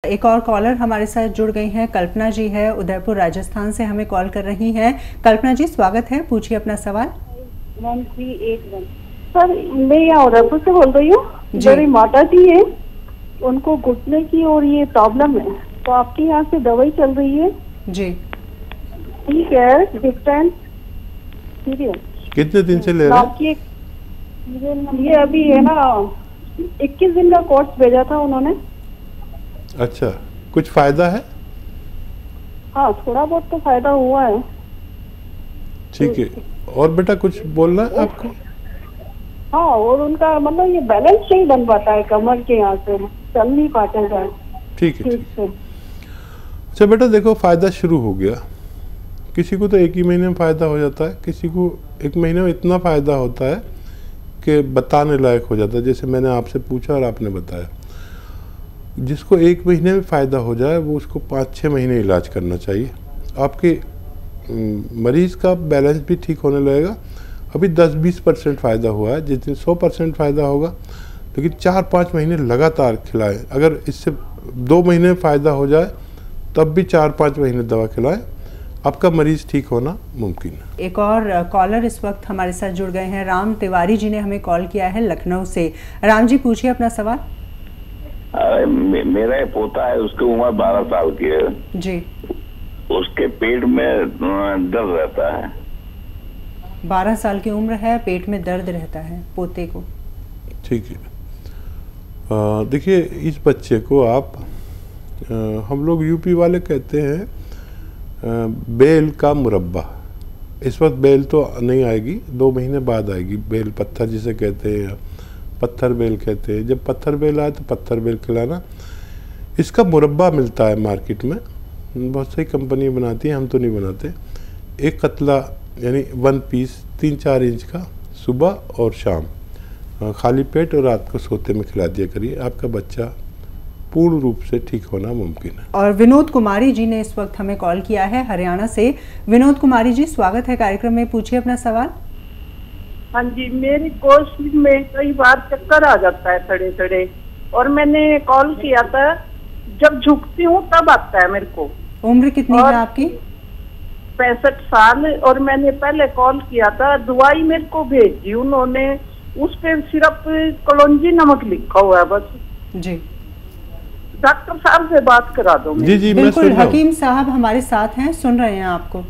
एक और कॉलर हमारे साथ जुड़ गई हैं, कल्पना जी है, उदयपुर राजस्थान से हमें कॉल कर रही हैं। कल्पना जी स्वागत है, पूछिए अपना सवाल। 1381 सर, मैं यहाँ उदयपुर से बोल रही हूँ। मेरी माता जी है, उनको घुटने की और ये प्रॉब्लम है, तो आपके यहाँ से दवाई चल रही है जी? ठीक है, डिफरेंस कितने दिन से ले रहे हैं? ये अभी है ना 21 दिन का कोर्स भेजा था उन्होंने। अच्छा, कुछ फायदा है? हाँ, थोड़ा बहुत तो फायदा हुआ है। ठीक है, और बेटा कुछ बोलना है आपको? हाँ, और उनका मतलब ये बैलेंस नहीं बन पाता है कमर के यहाँ से, चल नहीं पाते हैं। ठीक है, ठीक है। अच्छा बेटा देखो, फायदा शुरू हो गया। किसी को तो एक ही महीने में फ़ायदा हो जाता है, किसी को एक महीने में इतना फ़ायदा होता है कि बताने लायक हो जाता है। जैसे मैंने आपसे पूछा और आपने बताया। जिसको एक महीने में फ़ायदा हो जाए वो उसको 5-6 महीने इलाज करना चाहिए। आपके मरीज़ का बैलेंस भी ठीक होने लगेगा। अभी 10-20% फ़ायदा हुआ है, जिस दिन 100% फ़ायदा होगा, लेकिन 4-5 महीने लगातार खिलाएं। अगर इससे 2 महीने में फ़ायदा हो जाए तब भी 4-5 महीने दवा खिलाएं, आपका मरीज़ ठीक होना मुमकिन है। एक और कॉलर इस वक्त हमारे साथ जुड़ गए हैं, राम तिवारी जी ने हमें कॉल किया है लखनऊ से। राम जी पूछिए अपना सवाल। मेरा पोता है, उसकी उम्र 12 साल की है जी। उसके पेट में दर्द रहता है। 12 साल की उम्र है, पेट में दर्द रहता है पोते को। ठीक है, देखिए इस बच्चे को आप हम लोग यूपी वाले कहते हैं बेल का मुरब्बा। इस वक्त बेल तो नहीं आएगी, 2 महीने बाद आएगी। बेल पत्थर जिसे कहते हैं, पत्थर बेल कहते हैं। जब पत्थर बेल आए तो पत्थर बेल खिलाना। इसका मुरब्बा मिलता है मार्केट में, बहुत सी कंपनी बनाती है, हम तो नहीं बनाते। एक कतला यानी 1 पीस 3-4 इंच का सुबह और शाम खाली पेट और रात को सोते में खिला दिया करिए। आपका बच्चा पूर्ण रूप से ठीक होना मुमकिन है। और विनोद कुमारी जी ने इस वक्त हमें कॉल किया है हरियाणा से। विनोद कुमारी जी स्वागत है कार्यक्रम में, पूछिए अपना सवाल। हाँ जी, मेरी कोशिश में कई बार चक्कर आ जाता है खड़े खड़े, और मैंने कॉल किया था, जब झुकती हूँ तब आता है मेरे को। उम्र कितनी है आपकी? 65 साल। और मैंने पहले कॉल किया था, दवाई मेरे को भेजी उन्होंने, उस पे सिर्फ कलौंजी नमक लिखा हुआ है बस जी। डॉक्टर साहब से बात करा दो। जी जी, बिल्कुल, हकीम साहब हमारे साथ हैं, सुन रहे हैं आपको।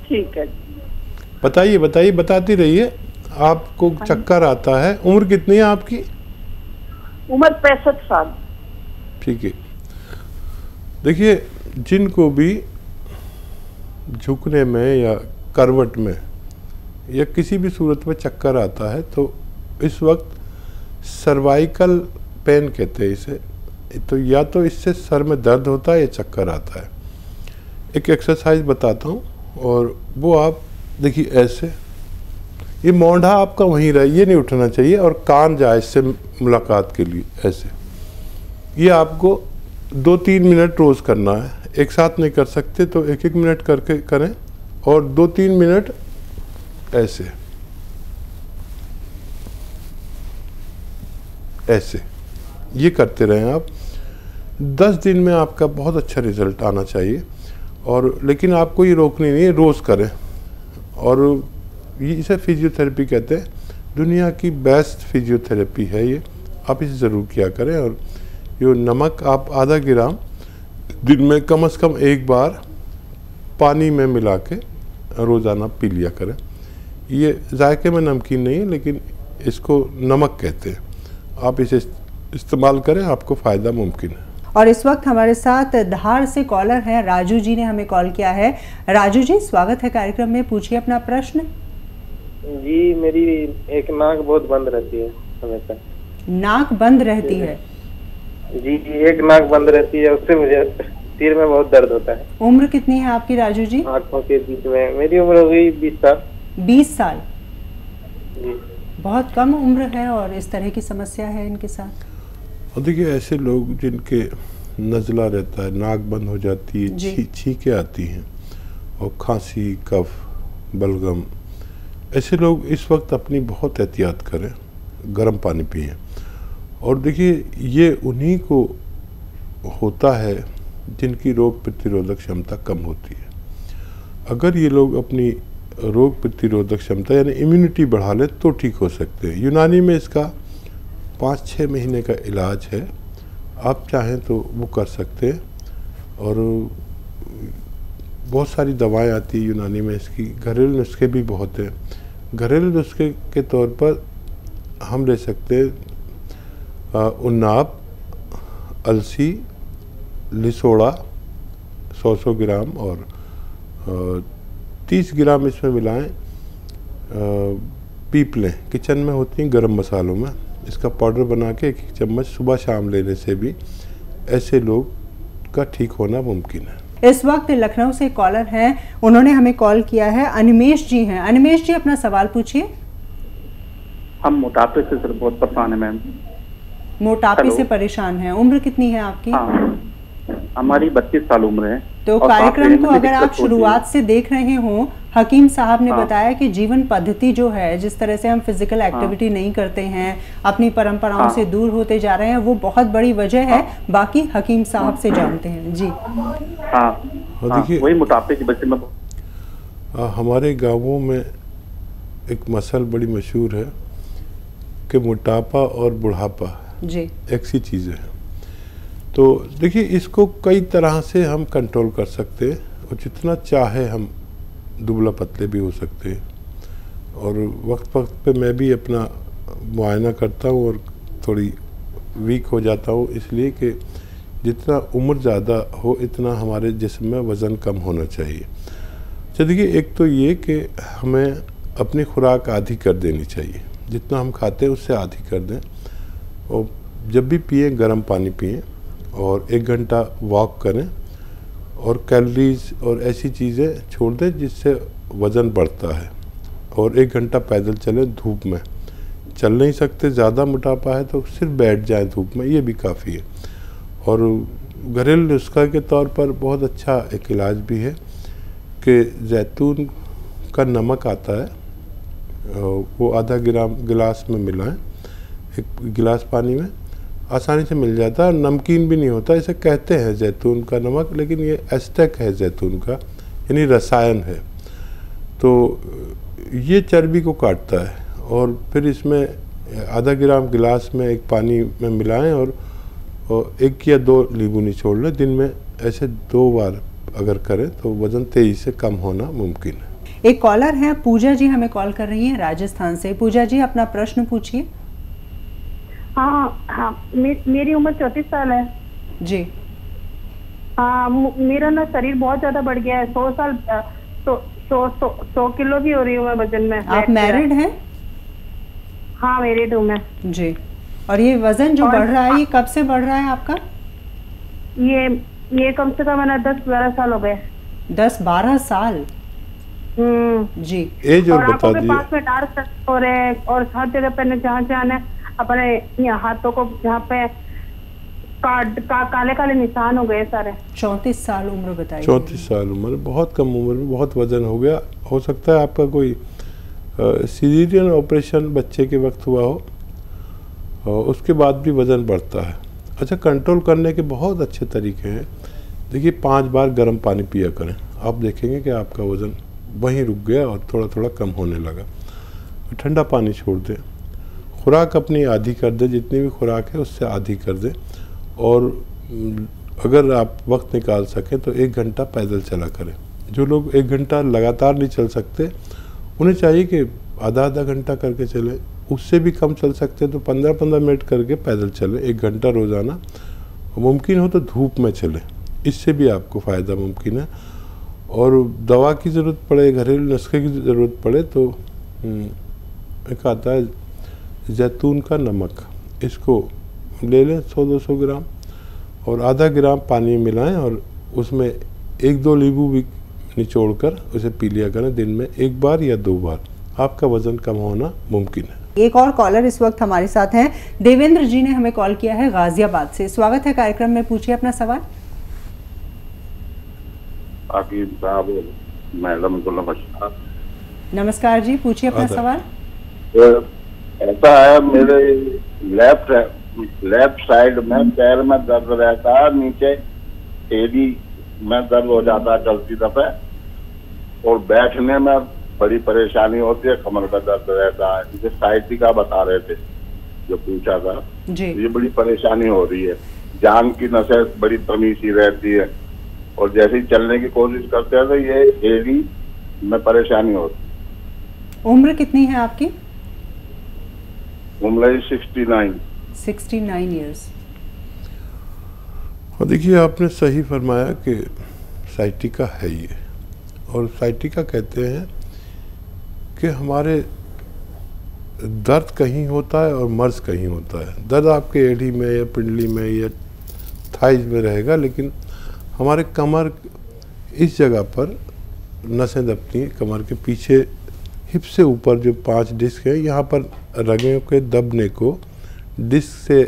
ठीक है, बताइए बताइए, बताती रहिए। आपको चक्कर आता है, उम्र कितनी है आपकी? उम्र 65 साल। ठीक है, देखिए जिनको भी झुकने में या करवट में या किसी भी सूरत में चक्कर आता है, तो इस वक्त सर्वाइकल पेन कहते हैं इसे। तो या तो इससे सर में दर्द होता है या चक्कर आता है। एक एक्सरसाइज बताता हूँ, और वो आप देखिए ऐसे, ये मोंढा आपका वहीं रहे, ये नहीं उठना चाहिए, और कान जाए इससे मुलाकात के लिए ऐसे। ये आपको 2-3 मिनट रोज़ करना है, एक साथ नहीं कर सकते तो 1-1 मिनट करके करें, और 2-3 मिनट ऐसे ऐसे ये करते रहें आप। 10 दिन में आपका बहुत अच्छा रिजल्ट आना चाहिए। और लेकिन आपको ये रोकनी नहीं है, रोज़ करें। और ये इसे फिजियोथेरेपी कहते हैं, दुनिया की बेस्ट फिजियोथेरेपी है ये, आप इसे ज़रूर किया करें। और ये नमक आप आधा ग्राम दिन में कम से कम 1 बार पानी में मिला के रोज़ाना पी लिया करें। ये जायके में नमकीन नहीं है, लेकिन इसको नमक कहते हैं। आप इसे इस्तेमाल करें, आपको फ़ायदा मुमकिन है। और इस वक्त हमारे साथ धार से कॉलर हैं, राजू जी ने हमें कॉल किया है। राजू जी स्वागत है कार्यक्रम में, पूछिए अपना प्रश्न। जी, मेरी एक नाक बहुत बंद रहती है हमेशा। नाक बंद रहती है? जी, एक नाक बंद रहती है, उससे मुझे सिर में बहुत दर्द होता है। उम्र कितनी है आपकी राजू जी? आँखों के बीच में मेरी उम्र हो गई 20 साल। 20 साल? जी, बहुत कम उम्र है और इस तरह की समस्या है इनके साथ। और देखिए ऐसे लोग जिनके नज़ला रहता है, नाक बंद हो जाती है, छींकें आती हैं, और खांसी, कफ, बलगम, ऐसे लोग इस वक्त अपनी बहुत एहतियात करें, गर्म पानी पिएं। और देखिए ये उन्हीं को होता है जिनकी रोग प्रतिरोधक क्षमता कम होती है। अगर ये लोग अपनी रोग प्रतिरोधक क्षमता यानी इम्यूनिटी बढ़ा ले तो ठीक हो सकते हैं। यूनानी में इसका 5-6 महीने का इलाज है, आप चाहें तो वो कर सकते हैं। और बहुत सारी दवाएं आती है यूनानी में, इसकी घरेलू नुस्खे भी बहुत हैं। घरेलू नुस्खे के तौर पर हम ले सकते हैं उन्नाब, अलसी, लिसोड़ा 100 ग्राम और 30 ग्राम इसमें मिलाएं, पीप लें। किचन में होती हैं गरम मसालों में, इसका पाउडर बना के 1 चम्मच सुबह शाम लेने से भी ऐसे लोग का ठीक होना मुमकिन है। इस वक्त लखनऊ से कॉलर हैं, उन्होंने हमें कॉल किया है। अनिमेश जी हैं। अनिमेश जी अपना सवाल पूछिए। हम मोटापे से सर बहुत परेशान है मैम। मोटापे से परेशान हैं। उम्र कितनी है आपकी? हाँ, हमारी 32 साल उम्र है। तो कार्यक्रम को अगर आप शुरुआत से देख रहे हो, हकीम साहब ने बताया कि जीवन पद्धति जो है, जिस तरह से हम फिजिकल एक्टिविटी नहीं करते हैं, अपनी परंपराओं से दूर होते जा रहे हैं, वो बहुत बड़ी वजह है। बाकी हकीम साहब से जानते हैं जी। देखिए, वही मोटापे की वजह में हमारे गांवों में एक मसल बड़ी मशहूर है कि मोटापा और बुढ़ापा जी एक सी चीज़ है। तो देखिए, इसको कई तरह से हम कंट्रोल कर सकते हैं और जितना चाहे हम दुबला पतले भी हो सकते हैं। और वक्त वक्त पे मैं भी अपना मुआयना करता हूँ और थोड़ी वीक हो जाता हूँ, इसलिए कि जितना उम्र ज़्यादा हो इतना हमारे जिस्म में वज़न कम होना चाहिए। तो देखिए, एक तो ये कि हमें अपनी खुराक आधी कर देनी चाहिए, जितना हम खाते हैं उससे आधी कर दें। और जब भी पिए गर्म पानी पिएं और 1 घंटा वॉक करें और कैलोरीज और ऐसी चीज़ें छोड़ दें जिससे वज़न बढ़ता है। और 1 घंटा पैदल चलें, धूप में चल नहीं सकते, ज़्यादा मोटापा है तो सिर्फ बैठ जाएं धूप में, ये भी काफ़ी है। और घरेलू नुस्खा के तौर पर बहुत अच्छा एक इलाज भी है कि जैतून का नमक आता है, वो आधा ग्राम गिलास में मिलाएं, 1 गिलास पानी में, आसानी से मिल जाता है। नमकीन भी नहीं होता, इसे कहते हैं जैतून का नमक, लेकिन ये एस्टेक है जैतून का, यानी रसायन है। तो ये चर्बी को काटता है। और फिर इसमें आधा ग्राम गिलास में 1 पानी में मिलाएं और 1 या 2 नींबू निचोड़ लें। दिन में ऐसे 2 बार अगर करें तो वज़न तेज़ी से कम होना मुमकिन है। एक कॉलर है, पूजा जी हमें कॉल कर रही हैं राजस्थान से। पूजा जी अपना प्रश्न पूछिए। हाँ, मेरी उम्र 34 साल है जी। हाँ, मेरा ना शरीर बहुत ज्यादा बढ़ गया है। 100 किलो भी हो रही हूँ मैं वजन में। आप मैरिड हैं? हाँ, मैरिड हूँ मैं जी। और ये वजन जो बढ़ रहा है, ये कब से बढ़ रहा है आपका? ये कम से कम मैंने 10-12 साल हो गए। 10-12 साल जी। एज और बता दीजिए। पास में डार्क हो रहे और हर जगह पे जहाँ अपने हाथों को जहाँ पे काले काले निशान हो गए सारे। 34 साल उम्र बताइए। 34 साल उम्र, बहुत कम उम्र में बहुत वजन हो गया। हो सकता है आपका कोई सीजरियन ऑपरेशन बच्चे के वक्त हुआ हो, और उसके बाद भी वज़न बढ़ता है। अच्छा, कंट्रोल करने के बहुत अच्छे तरीके हैं। देखिए, 5 बार गर्म पानी पिया करें, आप देखेंगे कि आपका वज़न वहीं रुक गया और थोड़ा थोड़ा कम होने लगा। ठंडा पानी छोड़ दें, खुराक अपनी आधी कर दें, जितनी भी खुराक है उससे आधी कर दें। और अगर आप वक्त निकाल सकें तो 1 घंटा पैदल चला करें। जो लोग 1 घंटा लगातार नहीं चल सकते, उन्हें चाहिए कि आधा घंटा करके चलें। उससे भी कम चल सकते तो 15-15 मिनट करके पैदल चलें 1 घंटा रोज़ाना। मुमकिन हो तो धूप में चलें, इससे भी आपको फ़ायदा मुमकिन है। और दवा की ज़रूरत पड़े, घरेलू नुस्खे की ज़रूरत पड़े तो एक आता है जैतून का नमक, इसको ले लें 100-200 ग्राम और आधा ग्राम पानी मिलाएं और उसमें 1-2 नींबू भी निचोड़कर उसे पी लिया करें दिन में 1 बार या 2 बार। आपका वज़न कम होना मुमकिन है। एक और कॉलर इस वक्त हमारे साथ हैं। देवेंद्र जी ने हमें कॉल किया है गाजियाबाद से। स्वागत है कार्यक्रम में, पूछिए अपना सवाल। मैडम को नमस्कार। नमस्कार जी, पूछिए अपना सवाल। ऐसा है, मेरे लेफ्ट लेफ्ट साइड में पैर में दर्द रहता है, नीचे एड़ी में दर्द हो जाता है चलती दफे, और बैठने में बड़ी परेशानी होती है, कमर का दर्द रहता है। मुझे साइटिका बता रहे थे जो पूछा था जी। ये बड़ी परेशानी हो रही है, जान की नसें बड़ी तमी सी रहती है, और जैसे ही चलने की कोशिश करते हैं तो ये एड़ी में परेशानी होती है। उम्र कितनी है आपकी? उम्र 69 ईयर्स। और देखिए आपने सही फरमाया कि साइटिका है ये, और साइटिका कहते हैं कि हमारे दर्द कहीं होता है और मर्ज कहीं होता है। दर्द आपके एड़ी में या पिंडली में या थाइज में रहेगा, लेकिन हमारे कमर इस जगह पर नसें दबती हैं, कमर के पीछे हिप से ऊपर जो 5 डिस्क है, यहाँ पर रगों के दबने को, डिस्क से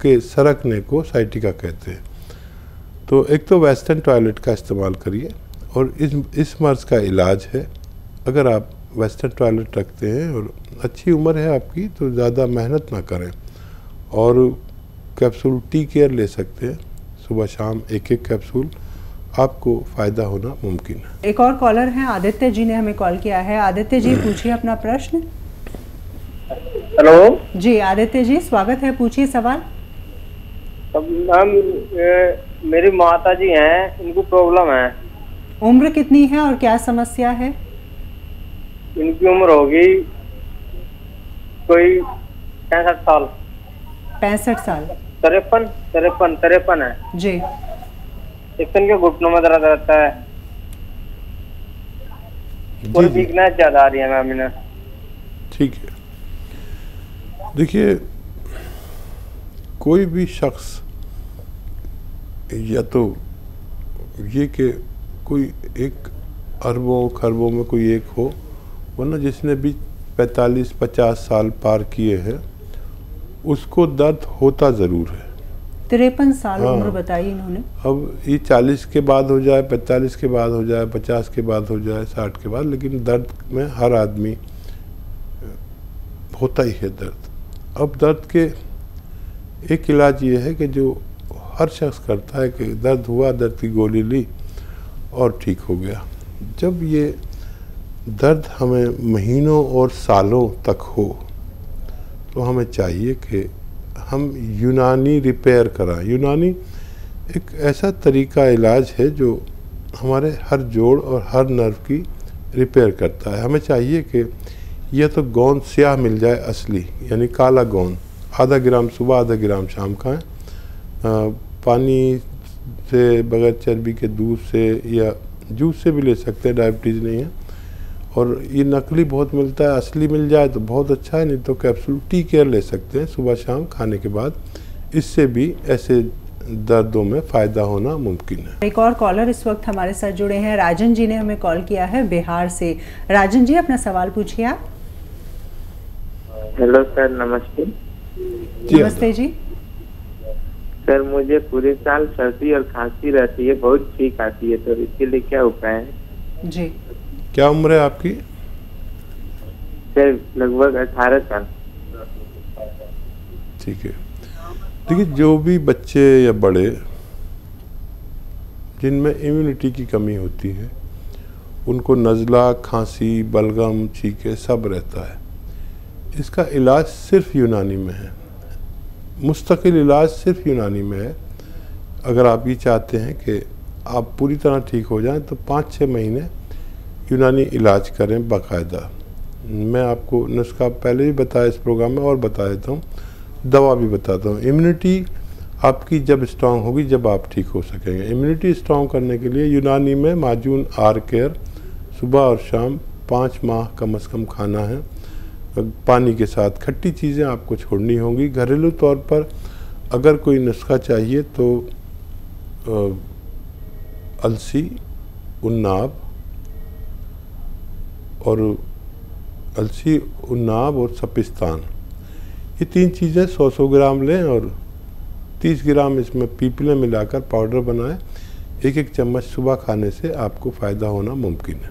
के सरकने को साइटिका कहते हैं। तो एक तो वेस्टर्न टॉयलेट का इस्तेमाल करिए, और इस मर्ज का इलाज है, अगर आप वेस्टर्न टॉयलेट रखते हैं और अच्छी उम्र है आपकी तो ज़्यादा मेहनत ना करें, और कैप्सूल टी केयर ले सकते हैं, सुबह शाम एक कैप्सूल, आपको फ़ायदा होना मुमकिन है। एक और कॉलर हैं, आदित्य जी ने हमें कॉल किया है। आदित्य जी पूछिए अपना प्रश्न। हेलो जी आदित्य जी स्वागत है, पूछिए सवाल। मैम मेरी माता जी हैं, इनको प्रॉब्लम है। उम्र कितनी है और क्या समस्या है? इनकी उम्र होगी कोई 65 साल। 65 साल? 53 है जी। एक इनके घुटनों में दर्द रहता है और वीकनेस ज्यादा आ रही है मैम इन्हें। ठीक है, देखिए कोई भी शख्स, या तो ये कि कोई एक अरबों खरबों में कोई एक हो, वरना जिसने भी 45-50 साल पार किए हैं उसको दर्द होता ज़रूर है। 53 साल हाँ। उम्र बताई इन्होंने। अब ये 40 के बाद हो जाए, 45 के बाद हो जाए, 50 के बाद हो जाए, 60 के बाद, लेकिन दर्द में हर आदमी होता ही है दर्द। अब दर्द के एक इलाज ये है कि जो हर शख्स करता है कि दर्द हुआ, दर्द की गोली ली और ठीक हो गया। जब ये दर्द हमें महीनों और सालों तक हो तो हमें चाहिए कि हम यूनानी रिपेयर कराएं। यूनानी एक ऐसा तरीका इलाज है जो हमारे हर जोड़ और हर नर्व की रिपेयर करता है। हमें चाहिए कि यह तो गोंद स्याह मिल जाए असली, यानी काला गोंद, आधा ग्राम सुबह आधा ग्राम शाम खाएं, पानी से, बगैर चर्बी के दूध से या जूस से भी ले सकते हैं, डायबिटीज़ नहीं है। और ये नकली बहुत मिलता है, असली मिल जाए तो बहुत अच्छा है, नहीं तो कैप्सूल टी केयर ले सकते हैं सुबह शाम खाने के बाद। इससे भी ऐसे दर्दों में फ़ायदा होना मुमकिन है। एक और कॉलर इस वक्त हमारे साथ जुड़े हैं, राजन जी ने हमें कॉल किया है बिहार से। राजन जी अपना सवाल पूछिए आप। हेलो सर, नमस्ते। नमस्ते जी। सर मुझे पूरे साल सर्दी और खांसी रहती है, बहुत ठीक आती है, तो इसके लिए क्या उपाय है? जी। क्या उम्र है आपकी? सर लगभग 18 साल। ठीक है, देखिए जो भी बच्चे या बड़े जिनमें इम्यूनिटी की कमी होती है उनको नज़ला, खांसी, बलगम, छींके सब रहता है। इसका इलाज सिर्फ यूनानी में है, मुस्तकिल इलाज सिर्फ यूनानी में है। अगर आप ये चाहते हैं कि आप पूरी तरह ठीक हो जाएं तो 5-6 महीने यूनानी इलाज करें बाकायदा। मैं आपको नुस्खा पहले भी बताया इस प्रोग्राम में और बता देता हूँ, दवा भी बताता हूँ। इम्यूनिटी आपकी जब स्ट्रांग होगी जब आप ठीक हो सकेंगे। इम्यूनिटी स्ट्रांग करने के लिए यूनानी में माजून आर केयर सुबह और शाम 5 माह कम से कम खाना है। पानी के साथ खट्टी चीज़ें आपको छोड़नी होंगी। घरेलू तौर पर अगर कोई नुस्खा चाहिए तो अलसी, उन्नाब और सपिस्तान, ये 3 चीज़ें 100-100 ग्राम लें और 30 ग्राम इसमें पीपले मिलाकर पाउडर बनाएं। 1-1 चम्मच सुबह खाने से आपको फ़ायदा होना मुमकिन है।